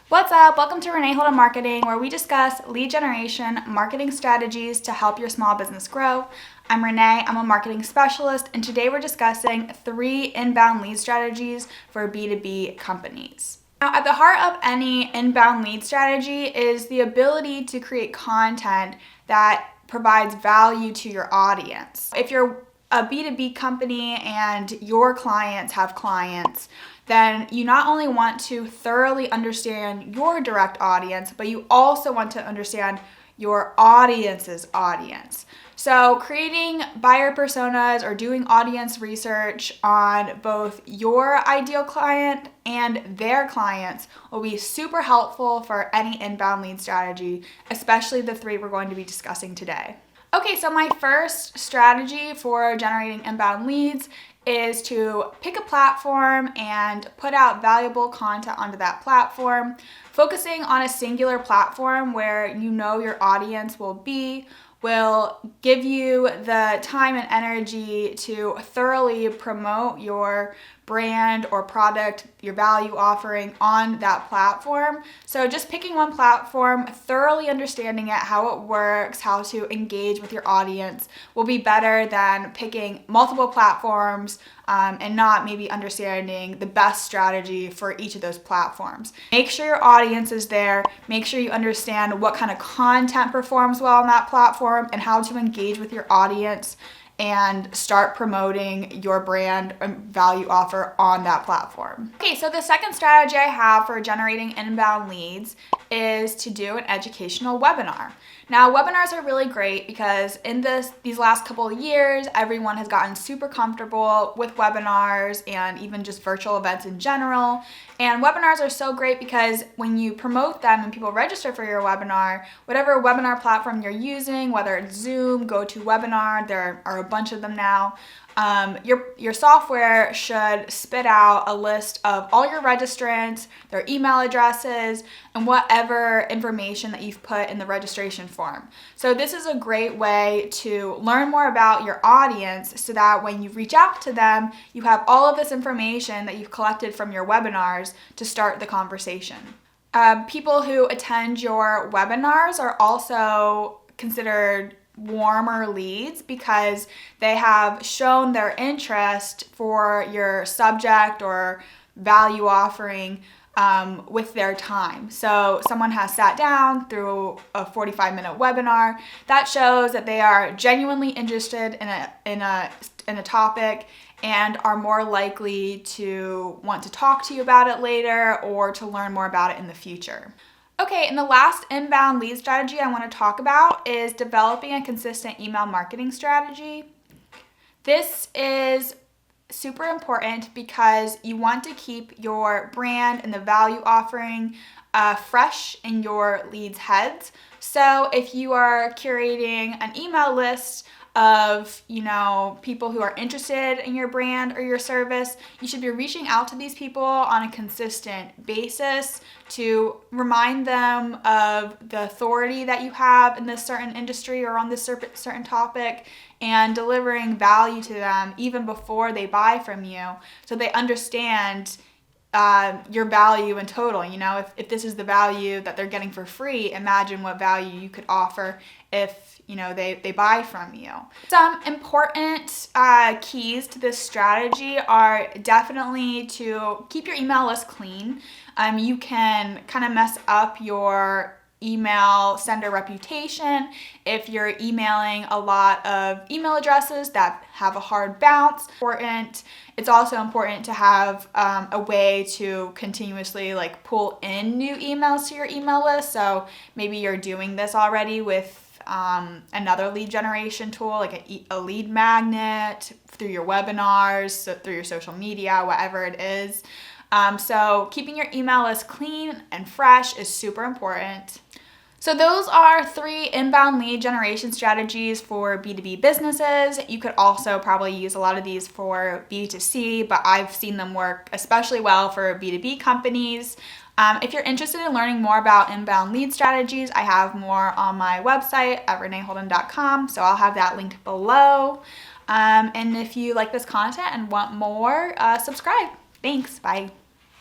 What's up? Welcome to Renee Holden Marketing, where we discuss lead generation marketing strategies to help your small business grow. I'm Renee, I'm a marketing specialist, and today we're discussing 3 inbound lead strategies for B2B companies. Now, at the heart of any inbound lead strategy is the ability to create content that provides value to your audience. If you're a B2B company and your clients have clients, then you not only want to thoroughly understand your direct audience, but you also want to understand your audience's audience. So creating buyer personas or doing audience research on both your ideal client and their clients will be super helpful for any inbound lead strategy, especially the 3 we're going to be discussing today. Okay, so my first strategy for generating inbound leads is to pick a platform and put out valuable content onto that platform, focusing on a singular platform where you know your audience will give you the time and energy to thoroughly promote your brand or product, your value offering on that platform. So just picking one platform, thoroughly understanding it, how it works, how to engage with your audience will be better than picking multiple platforms and not maybe understanding the best strategy for each of those platforms. Make sure your audience is there. Make sure you understand what kind of content performs well on that platform and how to engage with your audience and start promoting your brand and value offer on that platform. Okay, so the second strategy I have for generating inbound leads is to do an educational webinar. Now, webinars are really great because in these last couple of years, everyone has gotten super comfortable with webinars and even just virtual events in general. And webinars are so great because when you promote them and people register for your webinar, whatever webinar platform you're using, whether it's Zoom, GoToWebinar, there are a bunch of them now, your software should spit out a list of all your registrants, their email addresses, and whatever information that you've put in the registration form. So this is a great way to learn more about your audience so that when you reach out to them, you have all of this information that you've collected from your webinars to start the conversation. People who attend your webinars are also considered warmer leads because they have shown their interest for your subject or value offering with their time. So someone has sat down through a 45-minute webinar. That shows that they are genuinely interested in a topic and are more likely to want to talk to you about it later or to learn more about it in the future. Okay, and the last inbound lead strategy I want to talk about is developing a consistent email marketing strategy. This is super important because you want to keep your brand and the value offering fresh in your leads' heads. So if you are curating an email list of, people who are interested in your brand or your service, you should be reaching out to these people on a consistent basis to remind them of the authority that you have in this certain industry or on this certain topic and delivering value to them even before they buy from you so they understand your value in total. If this is the value that they're getting for free, imagine what value you could offer if they buy from you. Some important keys to this strategy are definitely to keep your email list clean. You can kind of mess up your email sender reputation if you're emailing a lot of email addresses that have a hard bounce. It's also important to have a way to continuously pull in new emails to your email list. So maybe you're doing this already with another lead generation tool like a lead magnet through your webinars, so through your social media, whatever it is. So keeping your email list clean and fresh is super important. So those are 3 inbound lead generation strategies for B2B businesses. You could also probably use a lot of these for B2C, but I've seen them work especially well for B2B companies. If you're interested in learning more about inbound lead strategies, I have more on my website at reneeholden.com, so I'll have that linked below. And if you like this content and want more, subscribe. Thanks. Bye.